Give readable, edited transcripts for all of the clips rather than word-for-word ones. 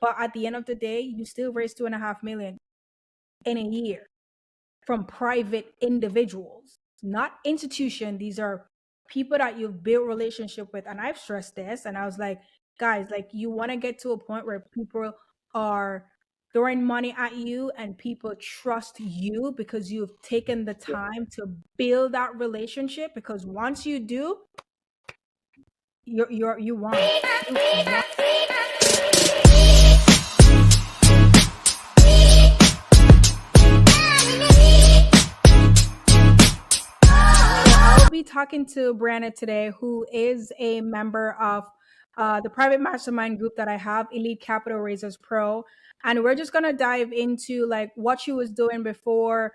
but at the end of the day, you still raise 2.5 million in a year from private individuals, not institution. These are people that you've built relationship with. And I've stressed this, and I was like, guys, like you want to get to a point where people are throwing money at you and people trust you because you've taken the time to build that relationship. Because once you do, you won. You won. So I'll be talking to Brianna today, who is a member of the private mastermind group that I have, Elite Capital Raisers Pro, and we're just gonna dive into like what she was doing before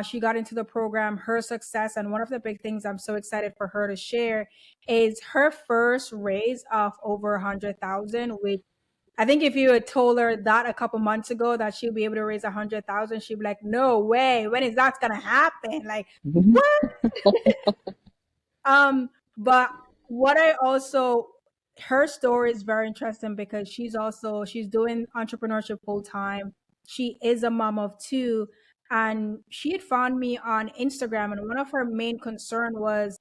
she got into the program, her success, and one of the big things I'm so excited for her to share is her first raise of over 100,000. Which I think if you had told her that a couple months ago that she'll be able to raise 100,000, she'd be like, "No way! When is that gonna happen? Like, what?" But what I also her story is very interesting because she's doing entrepreneurship full time. She is a mom of two, and she had found me on Instagram, and one of her main concern was,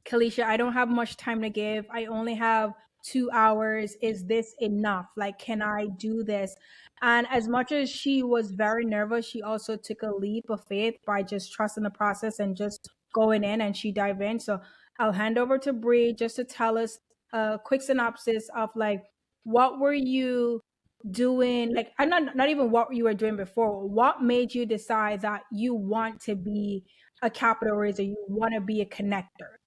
Kalisha, I don't have much time to give. I only have 2 hours. Is this enough? Like, can I do this? And as much as she was very nervous, she also took a leap of faith by just trusting the process and just going in, and she dived in. So I'll hand over to Bree just to tell us a quick synopsis of like what were you doing, like I'm not even what you were doing before. What made you decide that you want to be a capital raiser, you want to be a connector?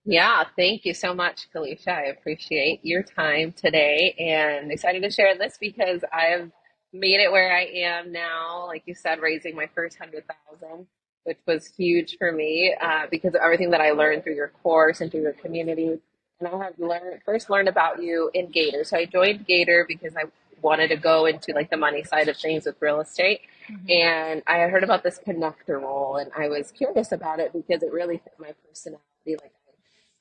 Yeah, thank you so much, Kalisha. I appreciate your time today and excited to share this because I've made it where I am now. Like you said, raising my first 100,000, which was huge for me because of everything that I learned through your course and through your community. And I have learned about you in Gator. So I joined Gator because I wanted to go into like the money side of things with real estate. Mhm. And I had heard about this connector role and I was curious about it because it really fit my personality. Like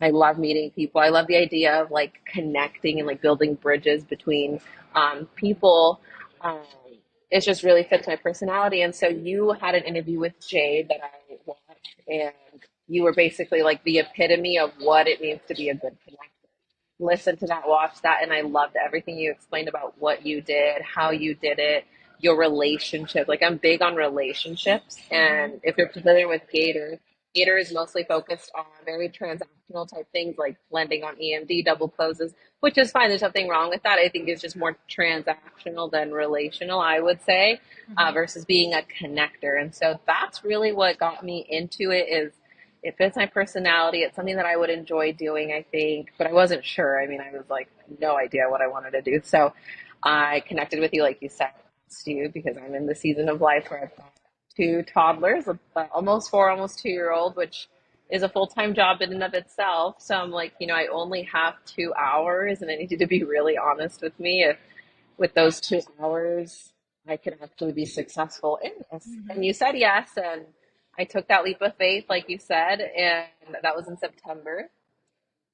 I love meeting people. I love the idea of like connecting and like building bridges between people. Um, it just really fits my personality. And so you had an interview with Jade that I watched, and you were basically like the epitome of what it means to be a good connector. Listen to that, watch that, and I loved everything you explained about what you did, how you did it, your relationship. Like I'm big on relationships, Mhm. and if you're familiar with Gator, Gator is mostly focused on very transactional type things like lending on EMD double closes, which is fine. There's nothing wrong with that. I think it's just more transactional than relational, I would say, Mhm. versus being a connector. And so that's really what got me into it. Is it fits my personality. It's something that I would enjoy doing, I think, but I wasn't sure. I mean, I was like, no idea what I wanted to do. So I connected with you, like you said, asked you because I'm in the season of life where I've got two toddlers, almost four, almost 2 year old, which is a full time job in and of itself. So I'm like, I only have 2 hours, and I need you to be really honest with me. If with those 2 hours, I could actually be successful in this. And Mhm. you said yes, and I took that leap of faith, like you said, and that was in September.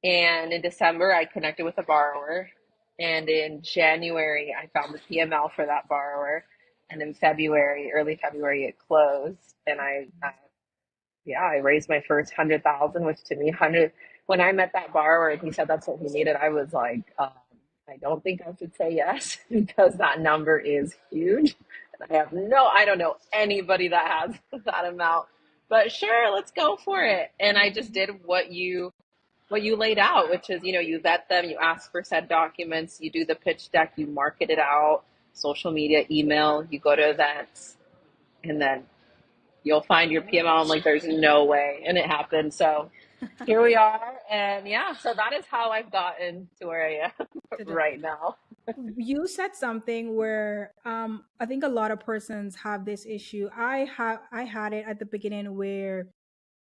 And in December, I connected with a borrower. And in January, I found the PML for that borrower. And in February, early February, it closed. And yeah, I raised my first 100,000, which to me, 100. When I met that borrower and he said that's what he needed, I was like, I don't think I should say yes because that number is huge. I don't know anybody that has that amount, but sure, let's go for it. And I just did what you laid out, which is, you vet them, you ask for said documents, you do the pitch deck, you market it out, social media, email, you go to events, and then you'll find your PML. I'm like, there's no way. And it happened. So here we are. And yeah, so that is how I've gotten to where I am To right now. You said something where I think a lot of persons have this issue. I had it at the beginning where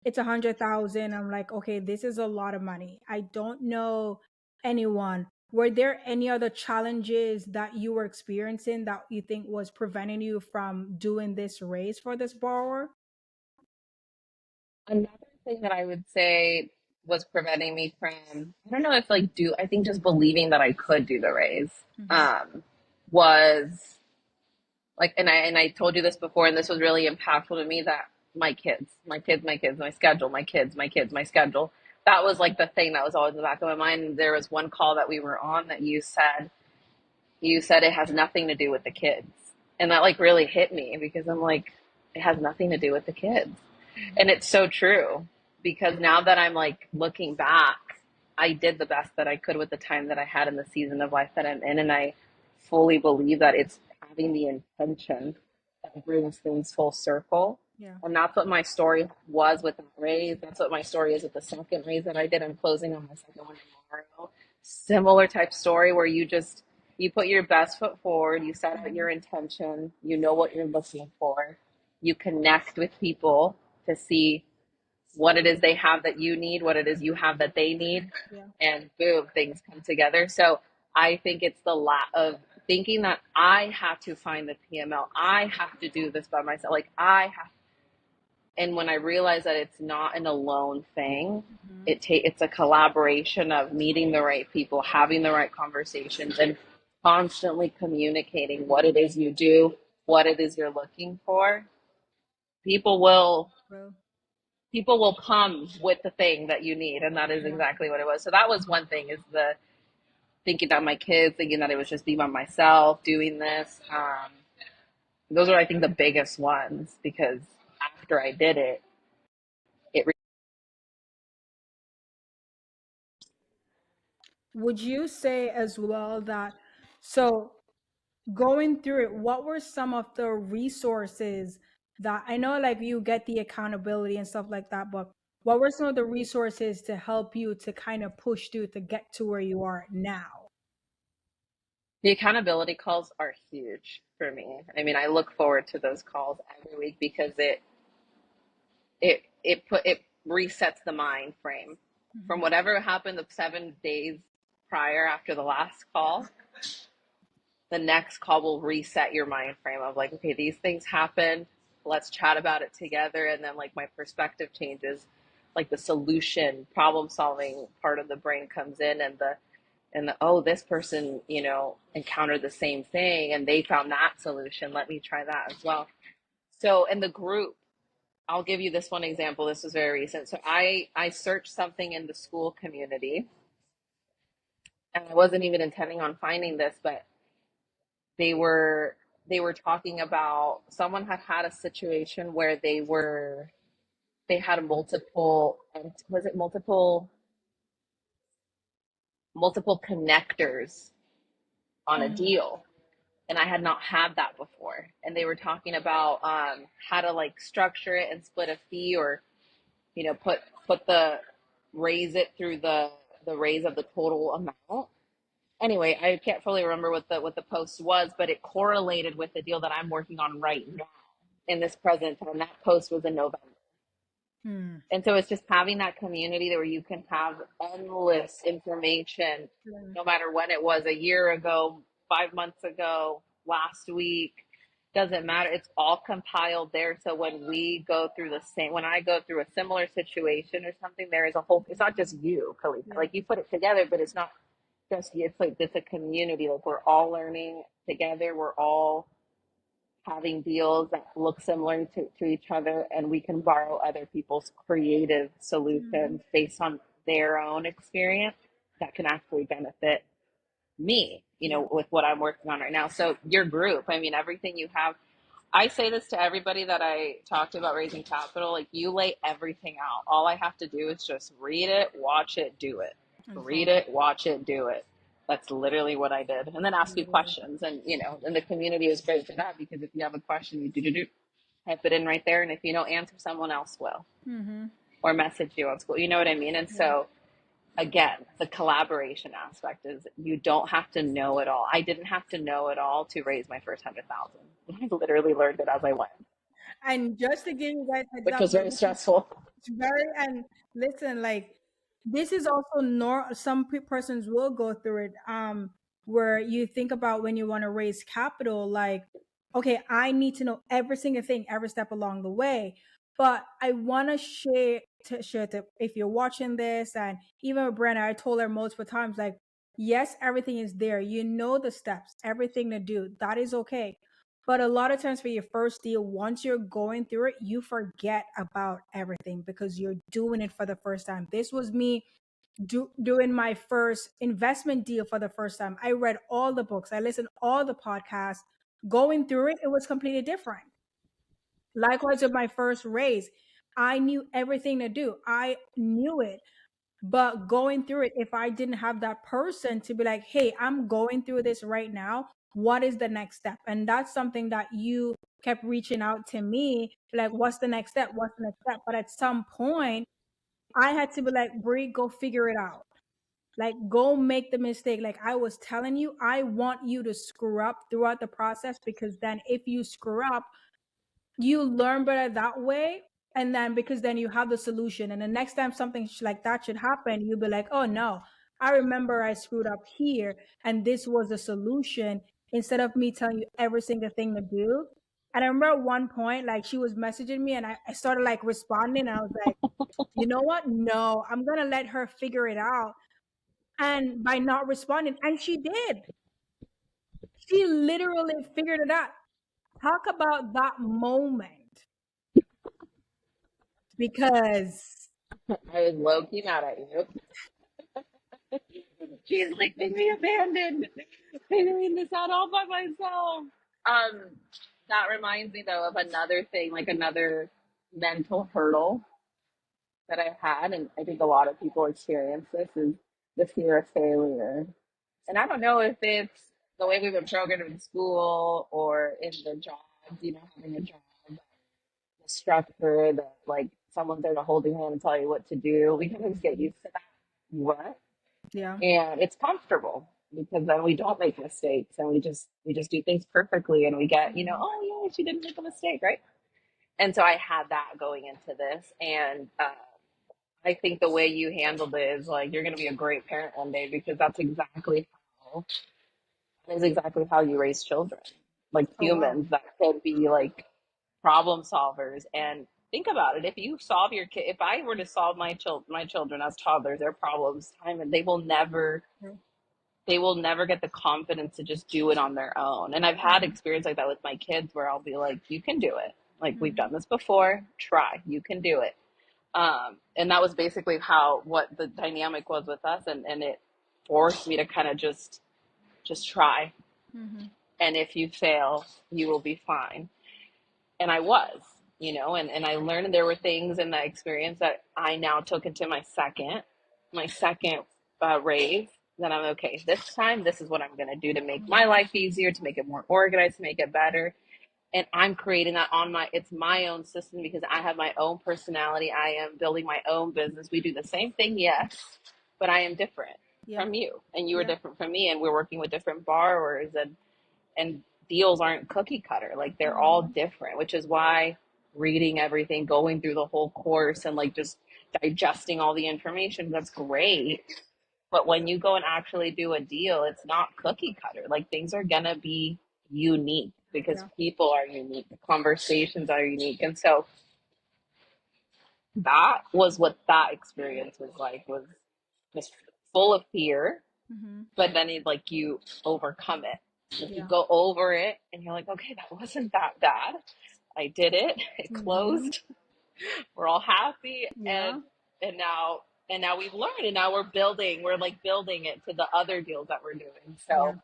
it's 100,000. I'm like, okay, this is a lot of money. I don't know anyone. Were there any other challenges that you were experiencing that you think was preventing you from doing this raise for this borrower? Another thing that I would say was preventing me from, I don't know if like do, I think just believing that I could do the raise, Hmm. um, was like, and I told you this before, and this was really impactful to me, that my schedule, my schedule. That was like the thing that was always in the back of my mind. There was one call that we were on that you said it has nothing to do with the kids. And that like really hit me because I'm like, it has nothing to do with the kids. Hmm. And it's so true because now that I'm like looking back, I did the best that I could with the time that I had in the season of life that I'm in. And I fully believe that it's having the intention that brings things full circle. Yeah. And that's what my story was with that raise. That's what my story is with the second raise that I did. I'm closing on my second one tomorrow. Similar type story where you put your best foot forward, you set out Hmm. your intention, you know what you're looking for, you connect with people to see what it is they have that you need, what it is you have that they need, Yeah. and boom, things come together. So I think it's the lot of thinking that I have to find the PML, I have to do this by myself, like I have. And when I realize that it's not an alone thing, Hmm. it's a collaboration of meeting the right people, having the right conversations, and constantly communicating what it is you do, what it is you're looking for. People will Well, people will come with the thing that you need, and that is yeah. exactly what it was. So that was one thing, is the thinking about my kids, thinking that it was just be by myself doing this. Those are, I think, the biggest ones, because after I did it, it Would you say as well that, so going through it, what were some of the resources that, I know like you get the accountability and stuff like that, but what were some of the resources to help you to kind of push through to get to where you are now? the accountability calls are huge for me. I mean, I look forward to those calls every week because it resets the mind frame from Hmm. whatever happened the 7 days prior after the last call. The next call will reset your mind frame of like, okay, these things happened. Let's chat about it together. And then like my perspective changes, like the solution, problem solving part of the brain comes in, and the oh, this person, encountered the same thing and they found that solution. Let me try that as well. So in the group, I'll give you this one example. This was very recent. So I searched something in the school community, and I wasn't even intending on finding this, but they were they were talking about someone had had a situation where they had multiple, and was it multiple connectors on a Mm. deal, and I had not had that before. And they were talking about how to like structure it and split a fee, or put the raise it through the raise of the total amount. Anyway, I can't fully remember what the post was, but it correlated with the deal that I'm working on right now in this present time. That post was in November. Mm. And so it's just having that community where you can have endless information, Yeah. no matter when it was, a year ago, 5 months ago, last week, doesn't matter. It's all compiled there. So when I go through a similar situation or something, there is a whole, it's not just you, Kalika. Yeah. Like you put it together, but it's not just you. It's a community. Like we're all learning together. We're all having deals that look similar to each other, and we can borrow other people's creative Hmm. solutions based on their own experience that can actually benefit me, Yeah. with what I'm working on right now. So your group, I mean, everything you have, I say this to everybody that I talk to about raising capital, like you lay everything out. All I have to do is just read it, watch it, do it. And Read follow. it, watch it, do it. That's literally what I did. And then ask you Literally. questions. And the community is great for that, because if you have a question, you do type it in right there. And if you don't answer, someone else will, Hmm. or message you on school. You know what I mean? And Yeah. so again, the collaboration aspect is you don't have to know it all. I didn't have to know it all to raise my first 100,000. I literally learned it as I went, And just to give you guys a heads which up, was very stressful. it's very, and listen, like this is also some persons will go through it. Where you think about when you want to raise capital, like, okay, I need to know every single thing, every step along the way. But I want to share to share tip. If you're watching this, and even with Brenna, I told her multiple times, like, yes, everything is there. You know the steps, everything to do. That is okay. But a lot of times for your first deal, once you're going through it, you forget about everything because you're doing it for the first time. This was me doing my first investment deal for the first time. I read all the books, I listened all the podcasts. Going through it, it was completely different. Likewise with my first raise, I knew everything to do. I knew it. But going through it, if I didn't have that person to be like, hey, I'm going through this right now, what is the next step? And that's something that you kept reaching out to me, like, what's the next step? What's the next step? But at some point, I had to be like, Brie, go figure it out. Like, go make the mistake. Like I was telling you, I want you to screw up throughout the process, because then if you screw up, you learn better that way. And then because then you have the solution. And the next time something like that should happen, you'll be like, oh no, I remember I screwed up here and this was the solution, instead of me telling you every single thing to do. And I remember at one point, like she was messaging me and I started like responding. And I was like, you know what? No, I'm going to let her figure it out. And by not responding, and she did, she literally figured it out. Talk about that moment, because I was low key mad at you. She's like, made me abandoned, figuring this out all by myself. Um, that reminds me though of another thing, like another mental hurdle that I've had, and I think a lot of people experience this, is the fear of failure. And I don't know if it's the way we've been programmed in school or in the jobs, having a job, the structure that like someone's there to hold your hand and tell you what to do. We can just get used to that. What? yeah. And it's comfortable because then we don't make mistakes and we just do things perfectly and we get, Mhm. oh yeah, she didn't make a mistake, right? And so I had that going into this, and I think the way you handled it is like you're going to be a great parent one day, because how that is exactly how you raise children, like Oh wow. humans that can be like problem solvers. And think about it: if you solve your kid, if I were to solve my children as toddlers, their problems, time, and Yeah. they will never get the confidence to just do it on their own. And I've had Mhm. experience like that with my kids where I'll be like, you can do it. Like, we've Mhm. done this before. Try. You can do it. And that was basically what the dynamic was with us. And it forced me to kind of just try. Mhm. And if you fail, you will be fine. And I was, and I learned there were things in that experience that I now took into my second raise, that I'm okay. This time, this is what I'm going to do to make my Mhm. life easier, to make it more organized, to make it better. And I'm creating that it's my own system because I have my own personality. I am building my own business. We do the same thing, yes, but I am different Yeah. from you, and you are Yeah. different from me, and we're working with different borrowers, and deals aren't cookie cutter. Like, they're all Mhm. different, which is why reading everything, going through the whole course, and like just digesting all the information, that's great. But when you go and actually do a deal, it's not cookie cutter. Like, things are gonna be unique because Yeah. people are unique, the conversations are unique. And so that was what that experience was like, was just full of fear, Mhm. but then you overcome it. If you Yeah. go over it and you're like, okay, that wasn't that bad. I did it. It Mhm. closed. We're all happy, and Yeah. and now and now we've learned, and now we're building. We're like building it to the other deals that we're doing. Yeah. So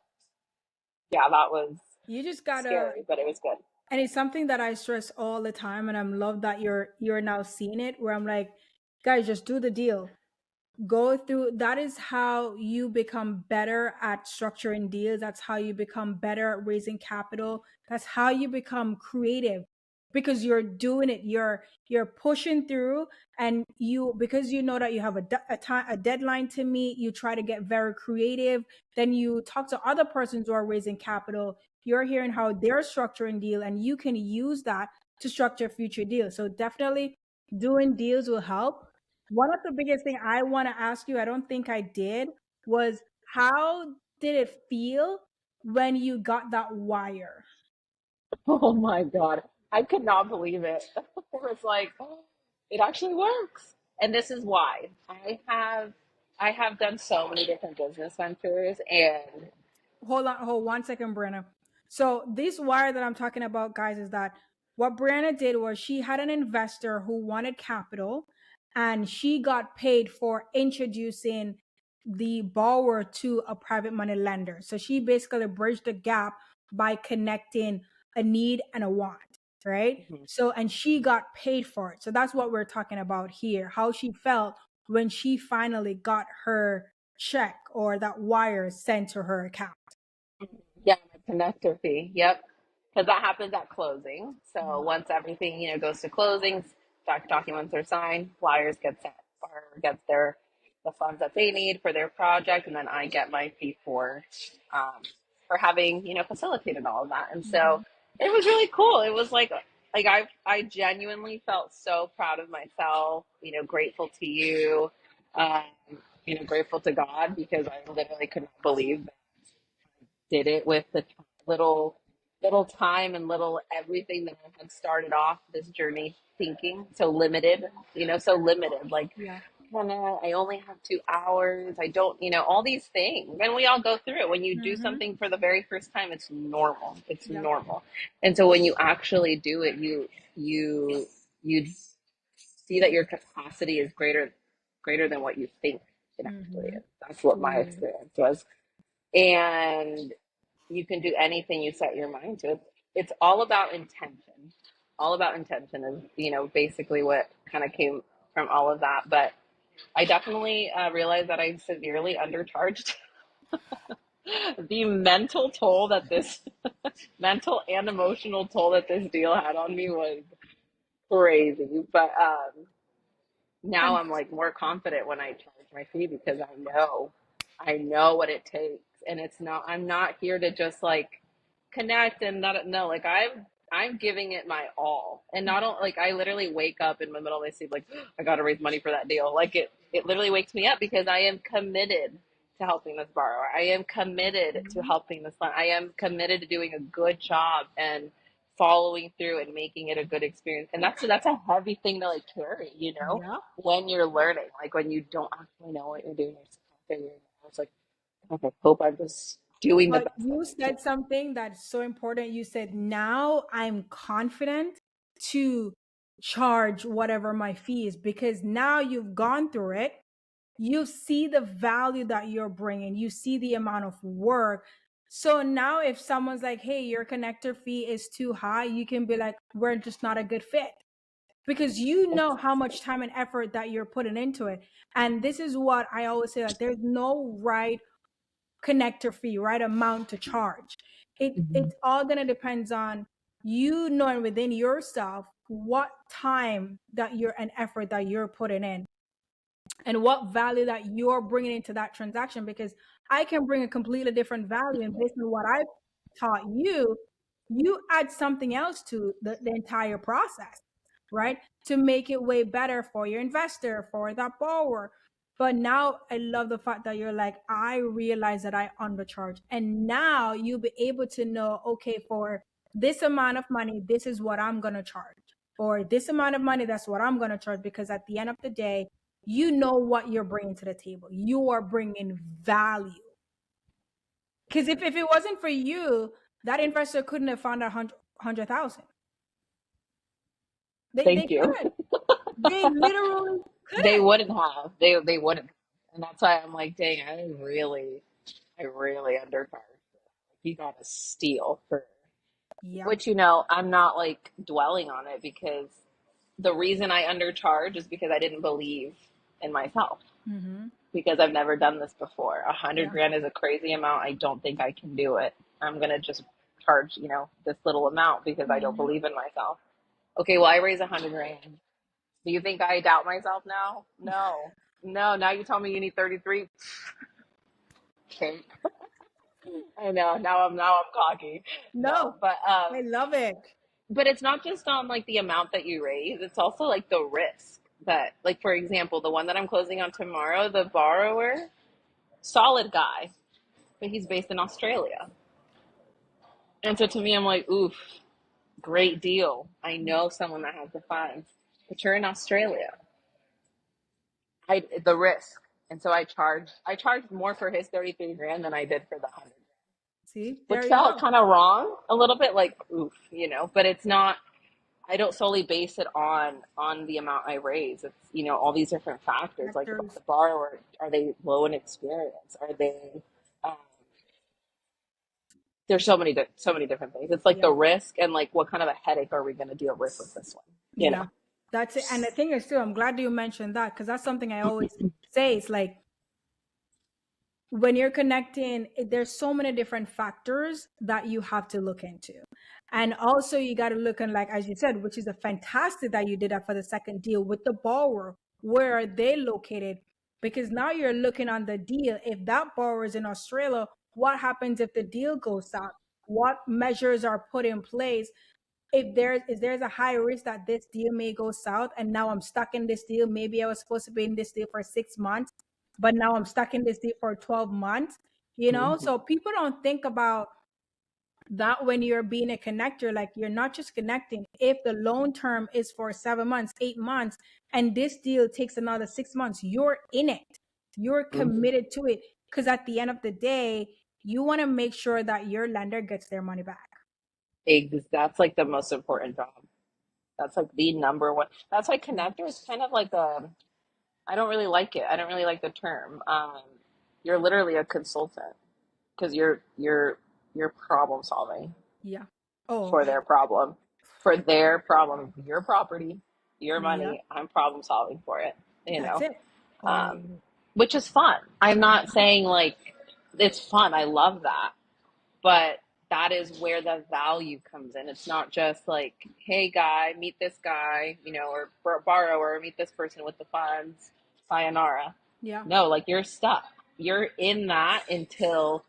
yeah, that was You just gotta, scary, but it was good. and it's something that I stress all the time, and I'm love that you're now seeing it. Where I'm like, guys, just do the deal. Go through. That is how you become better at structuring deals. That's how you become better at raising capital. That's how you become creative, because you're doing it. You're pushing through, and you, because you know that you have a deadline to meet, you try to get very creative. Then you talk to other persons who are raising capital. You're hearing how they're structuring deal, and you can use that to structure future deals. So definitely doing deals will help. One of the biggest thing I want to ask you, I don't think I did, was how did it feel when you got that wire? Oh my God. I could not believe it. It was like, oh, it actually works. And this is why I have done so many different business ventures, and Hold 1 second, Brianna. So this wire that I'm talking about, guys, is that what Brianna did was she had an investor who wanted capital, and she got paid for introducing the borrower to a private money lender. So she basically bridged the gap by connecting a need and a want, right? Mhm. So, and she got paid for it. So that's what we're talking about here, how she felt when she finally got her check or that wire sent to her account. Yeah, the connector fee. Yep. Because that happens at closing. So Yeah. once everything, goes to closings, documents are signed, flyers get sent, or gets the funds that they need for their project, and then I get my fee for having, facilitated all of that. And so Mhm. it was really cool. It was like I genuinely felt so proud of myself, grateful to you, um, grateful to God, because I literally could not believe did it with the little time and little everything that I had started off this journey thinking so limited, so limited. Like, Yeah. Hannah, I only have 2 hours. I don't, all these things. And we all go through it. When you do Mhm. something for the very first time, it's normal. It's Yeah. normal. And so when you actually do it, you see that your capacity is greater than what you think it actually Mhm. is. That's what my Ooh. experience was. And you can do anything you set your mind to. It's all about intention. All about intention is, basically what kind of came from all of that. But I definitely realized that I severely undercharged. The mental toll that this mental and emotional toll that this deal had on me was crazy. But now And I'm like more confident when I charge my fee, because I know what it takes. And it's not, I'm not here to just like connect and not, no, like I'm giving it my all. And not only, like, I literally wake up in the middle of my sleep, like, I got to raise money for that deal. Like, it literally wakes me up, because I am committed to helping this borrower. I am committed to Mhm. helping this client. I am committed to doing a good job and following through and making it a good experience. And that's a heavy thing to like carry, Yeah. when you're learning, like when you don't actually know what you're doing. You're just figuring it out. It's like, I hope I'm just doing the But best that you I can. said something that's so important. You said, now I'm confident to charge whatever my fee is because now you've gone through it. You see the value that you're bringing, you see the amount of work. So now, if someone's like, hey, your connector fee is too high, you can be like, we're just not a good fit because you know how much time and effort that you're putting into it. And this is what I always say, like, there's no right connector fee, right amount to charge. It's all gonna depends on you knowing within yourself what time that you're and effort that you're putting in and what value that you're bringing into that transaction because I can bring a completely different value and based on what I taught you, you add something else to the entire process, right, to make it way better for your investor, for that borrower. But now I love the fact that you're like, I realize that I undercharge, and now you'll be able to know, okay, for this amount of money, this is what I'm going to charge, or this amount of money, that's what I'm going to charge, because at the end of the day, you know what you're bringing to the table. You are bringing value. Because if it wasn't for you, that investor couldn't have found 100,000. They Thank you. couldn't. They literally They couldn't. wouldn't have. They wouldn't. And that's why I'm like, dang, I really undercharged. You got to steal for, Yeah. which, I'm not like dwelling on it, because the reason I undercharge is because I didn't believe in myself, Mm-hmm. because I've never done this before. A hundred Yeah. grand is a crazy amount. I don't think I can do it. I'm gonna just charge, this little amount because I don't Mm-hmm. believe in myself. Okay, well, I raise 100 grand. Do you think I doubt myself now? No, no. Now you tell me you need 33. Okay, I know. Now I'm cocky. No, No, but I love it. it's not just on like the amount that you raise. It's also like the risk that, like, for example, the one that I'm closing on tomorrow, the borrower, solid guy, but he's based in Australia. And so to me, I'm like, oof, great deal. I know someone that has the funds, but you're in Australia. the risk. And so I charged more for his 33 grand than I did for the 100, See, which there you felt go. kind of wrong a little bit, like oof, but it's not. I don't solely base it on the amount I raise. It's all these different factors, like about Factors. the borrower. Are they low in experience? Are they? Um, there's so many different things. It's like Yeah. the risk and like what kind of a headache are we going to deal with this one? You Yeah. know. That's it. And the thing is too, I'm glad you mentioned that because that's something I always say. It's like when you're connecting, there's so many different factors that you have to look into. And also you got to look in, like as you said, which is a fantastic that you did that for the second deal with the borrower. Where are they located? Because now you're looking on the deal. If that borrower is in Australia, what happens if the deal goes south? What measures are put in place if there's a high risk that this deal may go south and now I'm stuck in this deal. Maybe I was supposed to be in this deal for 6 months, but now I'm stuck in this deal for 12 months. Mhm. So people don't think about that when you're being a connector. Like you're not just connecting. If the loan term is for 7 months, 8 months, and this deal takes another 6 months, you're in it. You're Mhm. committed to it. Because at the end of the day, you want to make sure that your lender gets their money back. That's like the most important job. That's like the number one. That's why connector is kind of like I don't really like it. I don't really like the term. You're literally a consultant because you're problem solving Yeah. Oh, for their problem, your property, your yeah. money. I'm problem solving for it. You That's know, it. Oh, um, which is fun. I'm not saying like it's fun. I love that, but that is where the value comes in. It's not just like, hey, guy, meet this guy, or borrower, meet this person with the funds, sayonara. yeah. No, like you're stuck. You're in that until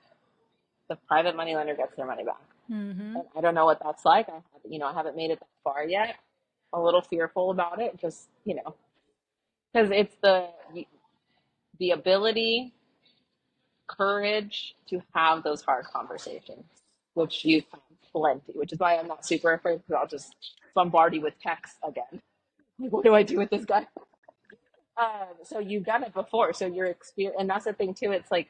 the private money lender gets their money back. Mm-hmm. And I don't know what that's like. I haven't made it that far yet. A little fearful about it, just because it's the ability, courage to have those hard conversations, which you find plenty, which is why I'm not super afraid because I'll just bombard you with texts again. Like, what do I do with this guy? So you've done it before, so you're experienced, and that's the thing too. It's like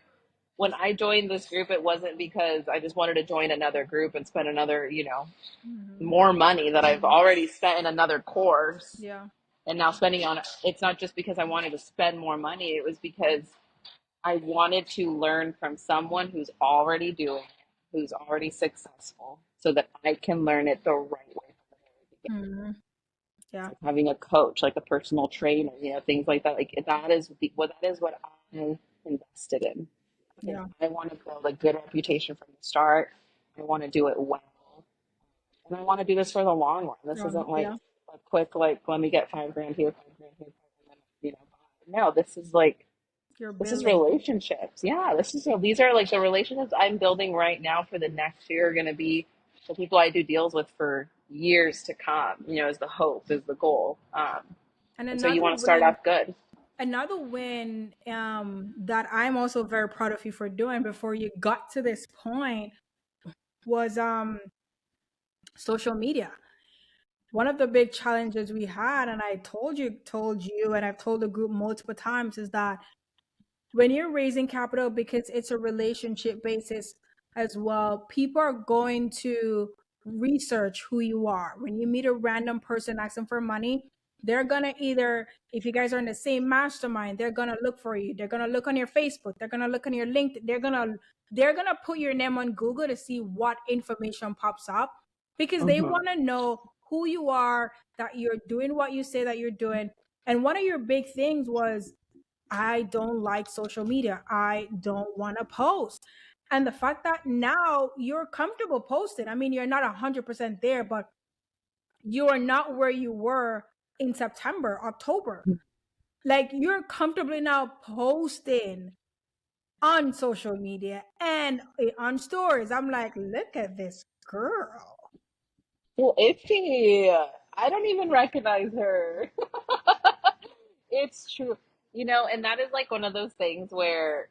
when I joined this group, it wasn't because I just wanted to join another group and spend another, Mm-hmm. more money that I've already spent in another course Yeah. and now spending on it. It's not just because I wanted to spend more money. It was because I wanted to learn from someone who's already doing it, who's already successful, so that I can learn it the right way from the very beginning. Mm-hmm. It's Yeah. like having a coach, like a personal trainer, things like that. Like that is what I invested in because Yeah. I want to build a good reputation from the start. I want to do it well, and I want to do this for the long run. This isn't like Yeah. a quick, like, let me get 5 grand here, 5 grand here, and then no, this is like You're this is building. relationships. Yeah, these are like the relationships I'm building right now for the next year are going to be the people I do deals with for years to come. Is the hope, is the goal. And And so you want to start off good. another win that I'm also very proud of you for doing before you got to this point was social media. One of the big challenges we had, and I told you, and I've told the group multiple times, is that when you're raising capital, because it's a relationship basis as well, people are going to research who you are. When you meet a random person asking for money, they're gonna either, if you guys are in the same mastermind, they're gonna look for you. They're gonna look on your Facebook. They're gonna look on your LinkedIn. They're gonna put your name on Google to see what information pops up because they Mm-hmm. want to know who you are, that you're doing what you say that you're doing. And one of your big things was, I don't like social media. I don't want to post. And the fact that now you're comfortable posting, I mean, you're not 100% there, but you are not where you were in September, October. Like you're comfortably now posting on social media and on stories. I'm like, look at this girl. Well, is she? I don't even recognize her. It's true. And that is like one of those things where,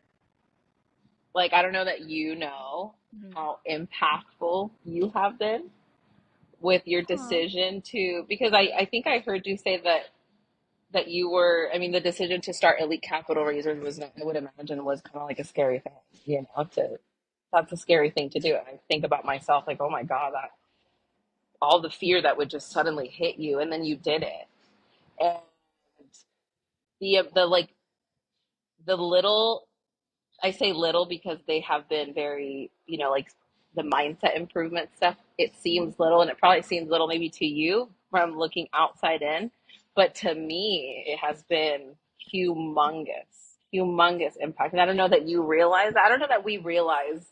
like, I don't know that Mhm. how impactful you have been with your Aw. decision to, because I think I heard you say that that you were, I mean, the decision to start Elite Capital Raisers was, I would imagine, was kind of like a scary thing, that's a scary thing to do. And I think about myself like, oh my God, that all the fear that would just suddenly hit you, and then you did it. And the like the little, I say little because they have been very, like the mindset improvement stuff. It seems little, and it probably seems little maybe to you from looking outside in, but to me, it has been humongous, humongous impact. And I don't know that you realize, I don't know that we realize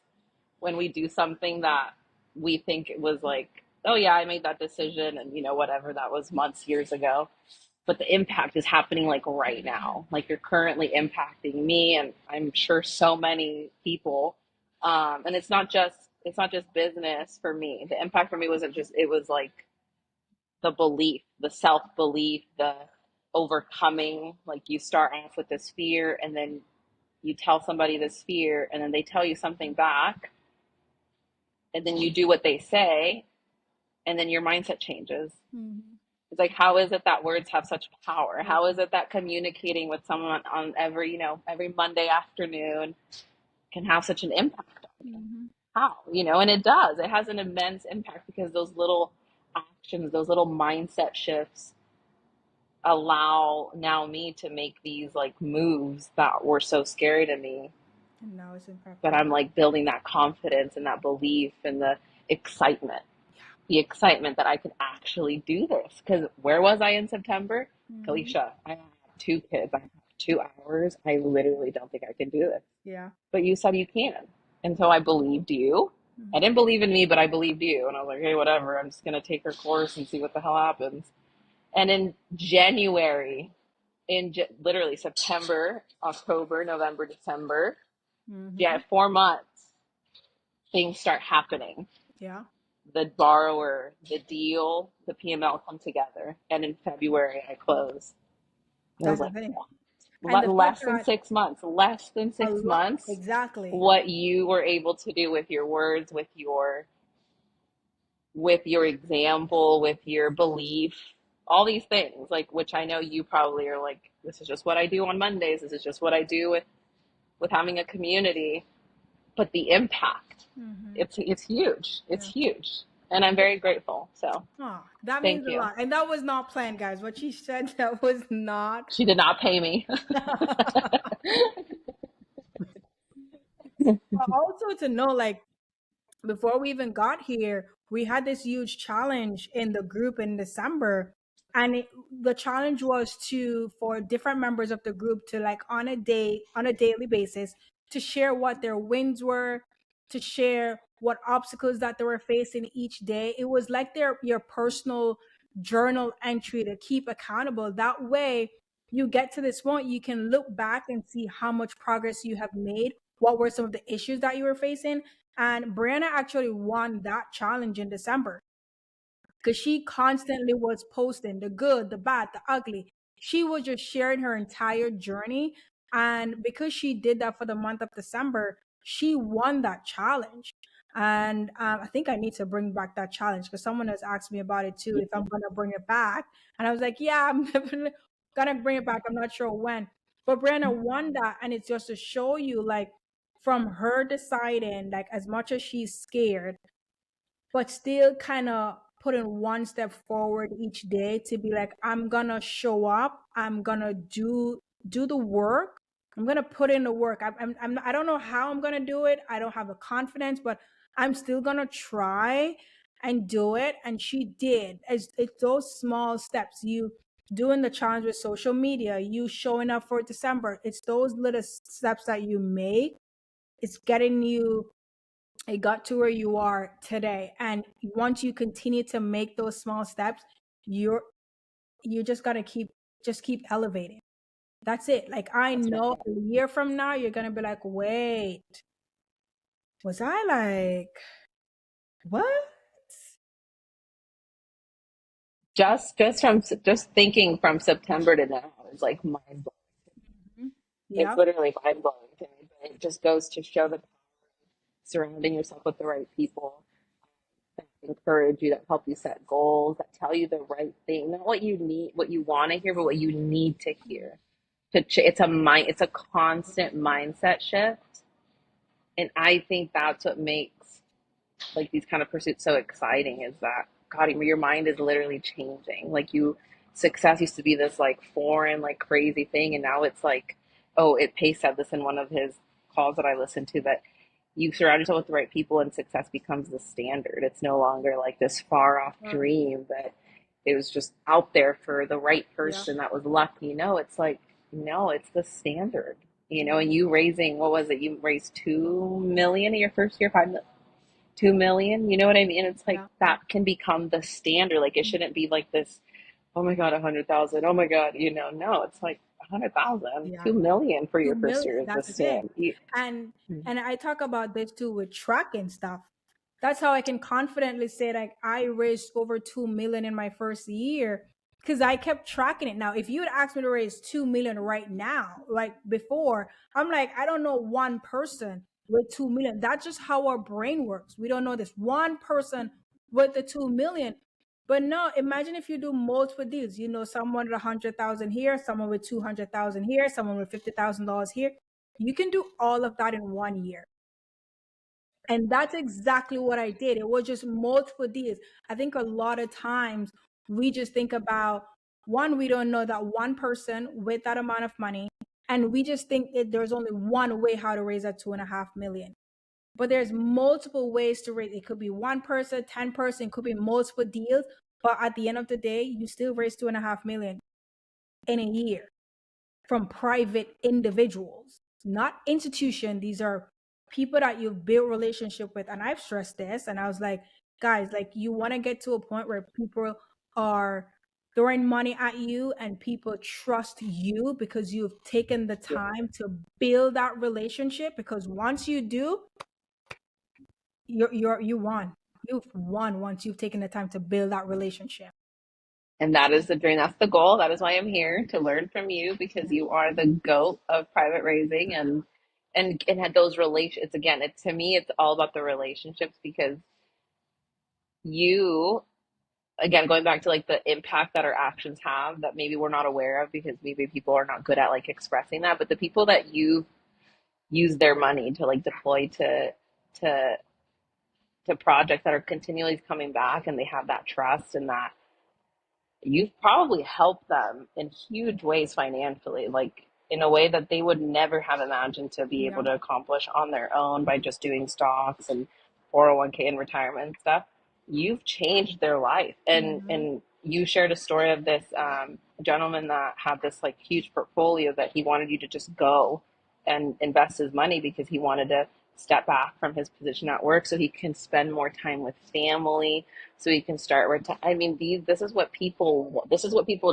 when we do something that we think it was like, oh yeah, I made that decision, and whatever, that was months, years ago, but the impact is happening like right now. Like you're currently impacting me, and I'm sure so many people. And it's not just business for me. The impact for me wasn't just, it was like the belief, the self belief, the overcoming. Like you start off with this fear, and then you tell somebody this fear, and then they tell you something back, and then you do what they say, and then your mindset changes. Mm-hmm. It's like, how is it that words have such power? How is it that communicating with someone on every Monday afternoon can have such an impact on you? Mm-hmm. How? And it does. It has an immense impact because those little actions, those little mindset shifts allow now me to make these like moves that were so scary to me. And now it's But impacting. I'm like building that confidence and that belief and the excitement the excitement that I could actually do this. Because where was I in September? Mm-hmm. Kalisha, I have 2 kids. I have 2 hours. I literally don't think I can do this. Yeah. But you said you can. And so I believed you. I Mm-hmm. didn't believe in me, but I believed you. And I was like, hey, whatever. I'm just going to take her course and see what the hell happens. And in January, literally September, October, November, December, yeah, Mm-hmm. 4 months, things start happening. Yeah. The borrower, the deal, the PML come together. And in February, I close. It was That's the like, thing. And what? the fact Less than that 6 months, less than a six lot, months, exactly. what you were able to do with your words, with your example, with your belief, all these things, like, which I know you probably are like, this is just what I do on Mondays. This is just what I do with having a community. But the impact, Mm-hmm. it's huge. It's Yeah. huge. And I'm very grateful. So Oh, that means thank a you. lot. And that was not planned, guys. What she said, that was not. She did not pay me. Also to know, like, before we even got here, we had this huge challenge in the group in December. And the challenge was to for different members of the group to, like, on a daily basis, to share what their wins were, to share what obstacles that they were facing each day. It was like their your personal journal entry to keep accountable. That way, you get to this point, you can look back and see how much progress you have made, what were some of the issues that you were facing. And Brianna actually won that challenge in December because she constantly was posting the good, the bad, the ugly. She was just sharing her entire journey. And because she did that for the month of December, she won that challenge. And I think I need to bring back that challenge because someone has asked me about it too, if I'm going to bring it back. And I was like, yeah, I'm definitely going to bring it back. I'm not sure when. But Brianna won that. And it's just to show you, like, from her deciding, like, as much as she's scared, but still kind of putting one step forward each day to be like, I'm gonna show up, I'm gonna do the work, I'm gonna put in the work. I don't know how I'm gonna do it, I don't have the confidence, but I'm still gonna try and do it. And she did. It's those small steps, you doing the challenge with social media, you showing up for December, it's those little steps that you make, it's getting you, it got to where you are today. And once you continue to make those small steps, you're you just got to keep elevating. That's it. Like, I That's know right. a year from now you're going to be like, wait, was I like, what? Just thinking from September to now is like mind blowing. Mhm. It's Yeah. literally mind blowing to me. But it just goes to show that surrounding yourself with the right people. encourage you, that help you set goals, that tell you the right thing, not what you need, what you want to hear, but what you need to hear. It's a constant mindset shift, and I think that's what makes like these kind of pursuits so exciting is that God, your mind is literally changing. Like you, success used to be this like foreign, like crazy thing, and now it's like, oh, it Pace said this in one of his calls that I listened to that you surround yourself with the right people and success becomes the standard. It's no longer like this far off Right. dream that it was just out there for the right Yeah. person that was lucky. No, it's like, no, it's the standard. Yeah. And you raising, what was it? You raised 2 million in your first year, 2 million. You know what I mean? It's like Yeah. that can become the standard. Like it shouldn't be like this, oh my God, 100,000. Oh my God, no, it's like 100,000, Yeah. 2 million for Two your first million. year is the That's the thing. stand. You, And I talk about this too with tracking stuff. That's how I can confidently say like I raised over 2 million in my first year because I kept tracking it. Now, if you had asked me to raise 2 million right now, like before, I'm like, I don't know one person with 2 million. That's just how our brain works. We don't know this one person with the 2 million. But no, imagine if you do multiple deals. You know, someone with 100,000 here, someone with 200,000 here, someone with $50,000 here. You can do all of that in 1 year. And that's exactly what I did. It was just multiple deals. I think a lot of times we just think about one, we don't know that one person with that amount of money, and we just think that there's only one way how to raise that 2.5 million. But there's multiple ways to raise. It could be one person, 10 person, it could be multiple deals. But at the end of the day, you still raise 2.5 million in a year from private individuals, not institution. These are people that you've built relationship with. And I've stressed this, and I was like, guys, like you want to get to a point where people are throwing money at you and people trust you because you've taken the time to build that relationship. Because once you do, you won. You've won once you've taken the time to build that relationship. and that is the dream. That's the goal. That is why I'm here to learn from you because you are the goat of private raising and had those relations. It's again, it to me, it's all about the relationships because you again going back to like the impact that our actions have that maybe we're not aware of because maybe people are not good at like expressing that, but the people that you use their money to like deploy to to projects that are continually coming back and they have that trust and that you've probably helped them in huge ways financially, like in a way that they would never have imagined to be Yeah. able to accomplish on their own by just doing stocks and 401k and retirement and stuff. You've changed their life, Hmm. and you shared a story of this gentleman that had this like huge portfolio that he wanted you to just go and invest his money because he wanted to step back from his position at work so he can spend more time with family so he can start I mean, this is what people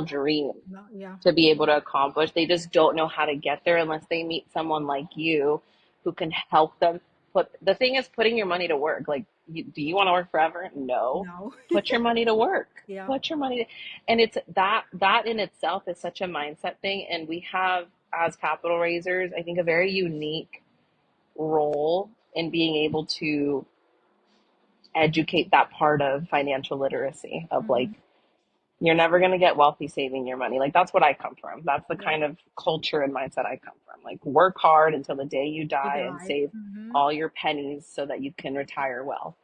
dream No, yeah. to be able to accomplish. They just don't know how to get there unless they meet someone like you who can help them put the thing is putting your money to work. Like, do you want to work forever? No. No. Put your money to work. Yeah. Put your money to, and it's that in itself is such a mindset thing. And we have as capital raisers, I think a very unique role in being able to educate that part of financial literacy of like Hmm. you're never going to get wealthy saving your money. Like that's what I come from. That's the Yeah. kind of culture and mindset I come from. Like work hard until the day you You die and die. save Hmm. all your pennies so that you can retire well.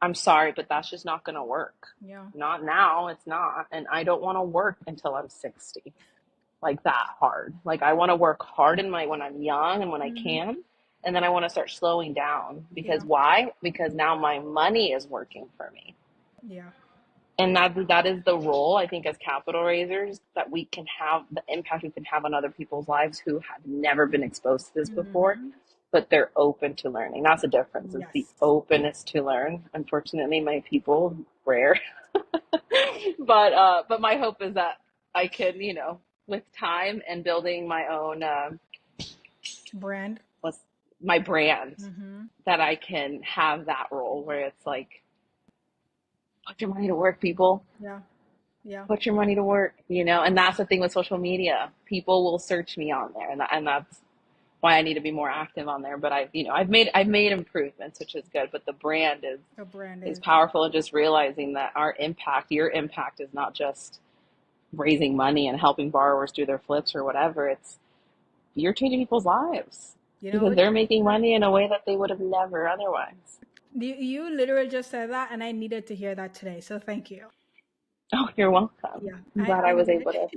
I'm sorry, but that's just not going to work. Yeah. Not now, it's not. And I don't want to work until I'm 60. Like that hard. Like I want to work hard in my when I'm young and when I Hmm. can. And then I want to start slowing down because Yeah. why? Because now my money is working for me. Yeah. And that is the role I think as capital raisers that we can have the impact we can have on other people's lives who have never been exposed to this before, Hmm. but they're open to learning. That's the difference. It's the Yes. openness to learn. Unfortunately, my people rare, but my hope is that I can with time and building my own Brand. what's my brand Hmm. that I can have that role where it's like put your money to work, people. Yeah. Yeah. Put your money to work, and that's the thing with social media. People will search me on there, and that's why I need to be more active on there. But I've made improvements, which is good. But the brand The brand is is. powerful. And just realizing that our impact, your impact, is not just raising money and helping borrowers do their flips or whatever. It's you're changing people's lives You know because what? they're making money in a way that they would have never otherwise. You literally just said that, and I needed to hear that today. So thank you. Oh, you're welcome. Yeah, I'm glad I I was needed. able to.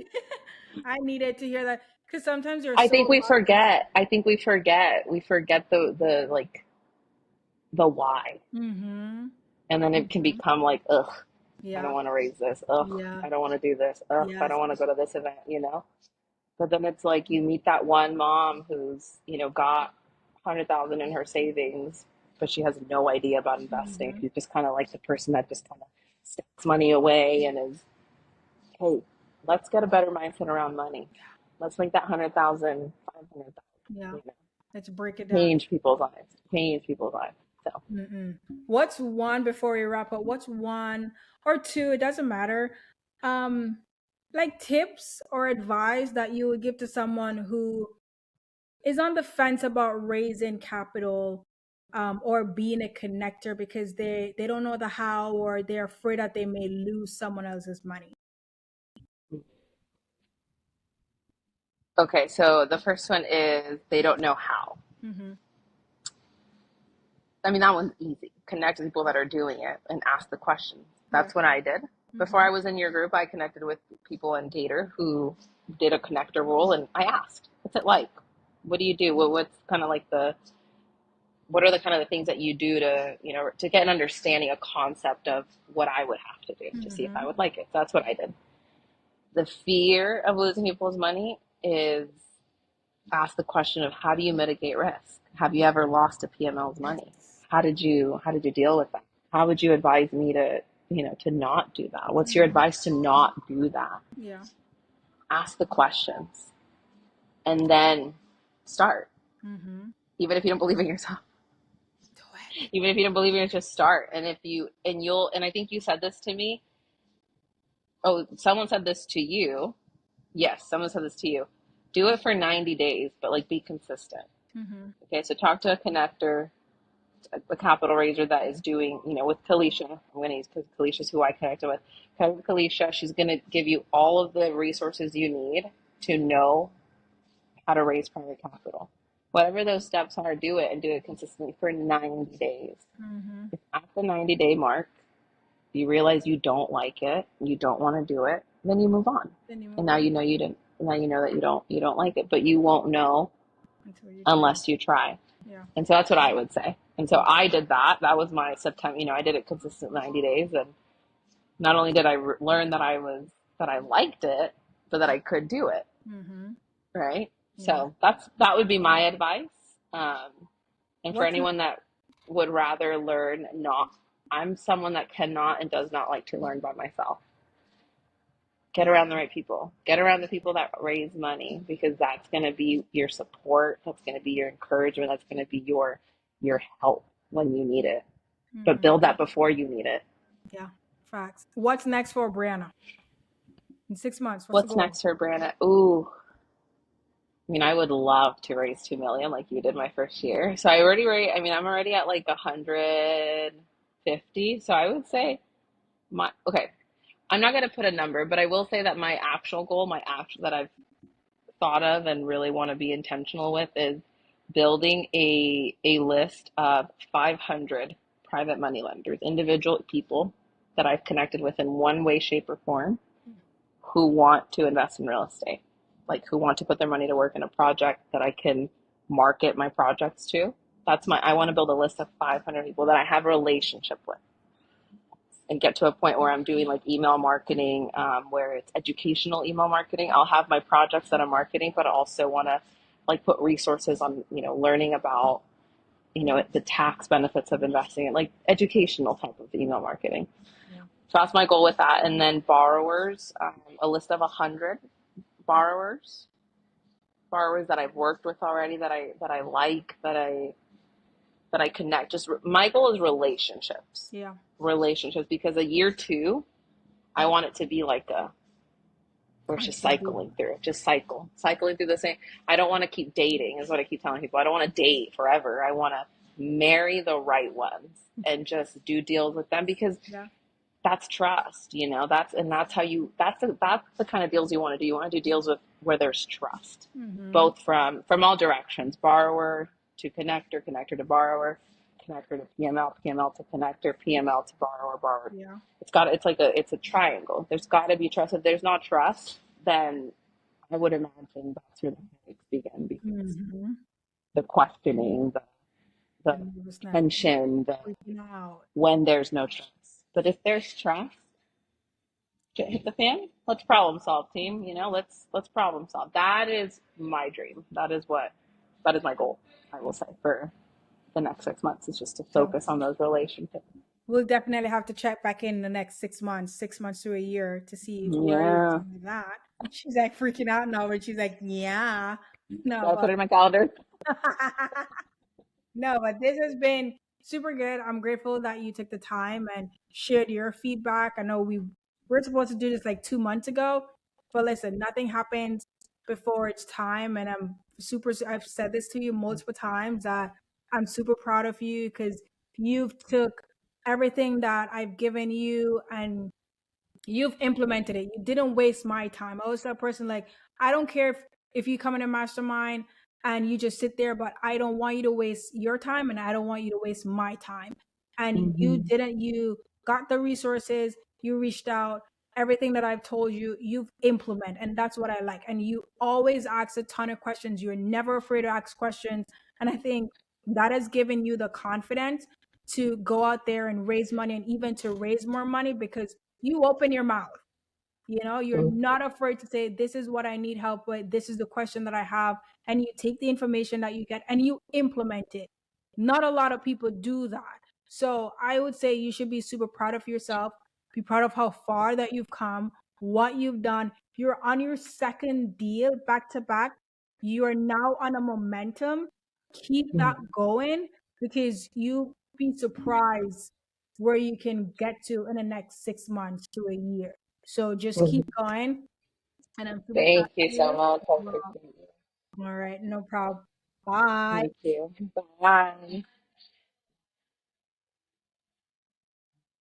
I needed to hear that because sometimes you're I so think we lost. forget. I think we forget. We forget the like the why, Mm-hmm. and then it can Mm-hmm. become like, ugh, I don't Yeah. want to raise this. Ugh, Yeah. I don't want to do this. Ugh, I Yes. don't want to go to this event. But then it's like you meet that one mom who's got 100,000 in her savings, but she has no idea about investing. Mm-hmm. She's just kind of like the person that just kind of stacks money away and is, hey, let's get a better mindset around money. Let's make that 100,000, 500,000. Yeah. You know, Let's break it down. change people's lives. Change people's lives. So, Mm-mm. What's one before we wrap up? What's one or two? It doesn't matter. Um, like tips or advice that you would give to someone who is on the fence about raising capital, or being a connector because they don't know the how, or they're afraid that they may lose someone else's money. okay, so the first one is they don't know how. Mm-hmm. I mean, that one's easy. Connect with people that are doing it and ask the questions. Yeah. That's what I did. Before Mm-hmm. I was in your group, I connected with people in Gator who did a connector role, and I asked, "What's it like? What do you do? What's kind of like what are the kind of the things that you do to to get an understanding, a concept of what I would have to do to see if I Mm-hmm. would like it." So that's what I did. The fear of losing people's money is ask the question of how do you mitigate risk? Have you ever lost a PML's money? Yes. How did you deal with that? How would you advise me to to not do that? What's your Mm-hmm. advice to not do that? Yeah. Ask the questions and then start. Mm-hmm. Even if you don't believe in yourself, Do it. even if you don't believe in it, just start. And if you and I think you said this to me. Oh, someone said this to you. Yes, someone said this to you. Do it for 90 days, but like be consistent. Mm-hmm. Okay, so talk to a connector, a capital raiser that is doing, with Kalisha. I'm going to use because Kalisha's who I connected with. Connect with Kalisha. She's going to give you all of the resources you need to know how to raise private capital. Whatever those steps are, do it and do it consistently for 90 days. Mm-hmm. If at the 90-day mark, you realize you don't like it, you don't want to do it, then you move on. Then you And move now on you know you didn't. Now you know that you don't like it, but you won't know until you try. unless you try. Yeah. And so that's what I would say. And so I did that. That was my September. I did it consistent 90 days, and not only did I learn that I liked it, but that I could do it. Mm-hmm. Right. Yeah. So that would be my advice. Um, and for What's anyone that would rather learn, not, I'm someone that cannot and does not like to learn by myself. Get yeah. around the right people. Get around the people that raise money because that's going to be your support. That's going to be your encouragement. That's going to be your help when you need it. But Mm-hmm. build that before you need it. Yeah. Facts. What's next for Brianna in 6 months? What's the What's goal? next for Brandon? Ooh, I mean, I would love to raise 2 million like you did my first year. So I already raised. I mean, I'm already at like 150. So I would say okay. I'm not going to put a number, but I will say that my actual goal, that I've thought of and really want to be intentional with is building a list of 500 private money lenders, individual people that I've connected with in one way, shape, or form who want to invest in real estate, like who want to put their money to work in a project that I can market my projects to. I want to build a list of 500 people that I have a relationship with and get to a point where I'm doing like email marketing, where it's educational email marketing. I'll have my projects that I'm marketing, but I also want to like put resources on, learning about, the tax benefits of investing in like educational type of email marketing. Yeah. So that's my goal with that. And then borrowers, a list of 100 borrowers, borrowers that I've worked with already, that I like, that I connect. Just my goal is relationships, Yeah. relationships, because a year two, I want it to be like Or it's just Constantly. cycling through, just cycling through the same. I don't want to keep dating, is what I keep telling people. I don't want to date forever. I want to marry the right ones and just do deals with them because Yeah. that's trust, that's how that's the kind of deals you want to do. You want to do deals with where there's trust, Mm-hmm. both from all directions, borrower to connector, connector to borrower, connector to PML, PML to connector, PML to borrower, borrower. Yeah. It's a triangle. There's got to be trust. If there's not trust, then I would imagine that's where the headaches begin because Mm-hmm. the questioning, The the nervousness, tension, the freaking out. when there's no trust. But if there's trust, shit hit the fan. Let's problem solve, team. Let's problem solve. That is my dream. That is my goal. I will say for the next 6 months is just to So focus on those relationships. we'll definitely have to check back in the next 6 months, 6 months to a year to see where you Yeah, stand with that. She's like freaking out now, but she's like, yeah. No, gotta put but it in my calendar. no, but this has been super good. I'm grateful that you took the time and shared your feedback. I know we were supposed to do this like 2 months ago, but listen, nothing happens before it's time. And I've said this to you multiple times that I'm super proud of you because you've took everything that I've given you and you've implemented it. You didn't waste my time. I was that person like, I don't care if you come in a mastermind and you just sit there, but I don't want you to waste your time and I don't want you to waste my time. And you Hmm. didn't, you got the resources, you reached out, everything that I've told you, you've implemented. And that's what I like. And you always ask a ton of questions. You're never afraid to ask questions. And I think that has given you the confidence to go out there and raise money and even to raise more money because you open your mouth. You're not afraid to say, this is what I need help with. This is the question that I have. And you take the information that you get and you implement it. Not a lot of people do that. So I would say you should be super proud of yourself. Be proud of how far that you've come, what you've done. You're on your second deal back to back. You are now on a momentum. Keep that going because you be surprised where you can get to in the next 6 months to a year. So just keep going. And I'm super proud Thank of you so you. much. I Well, appreciate you. all right, no problem. Bye. Thank you. Bye.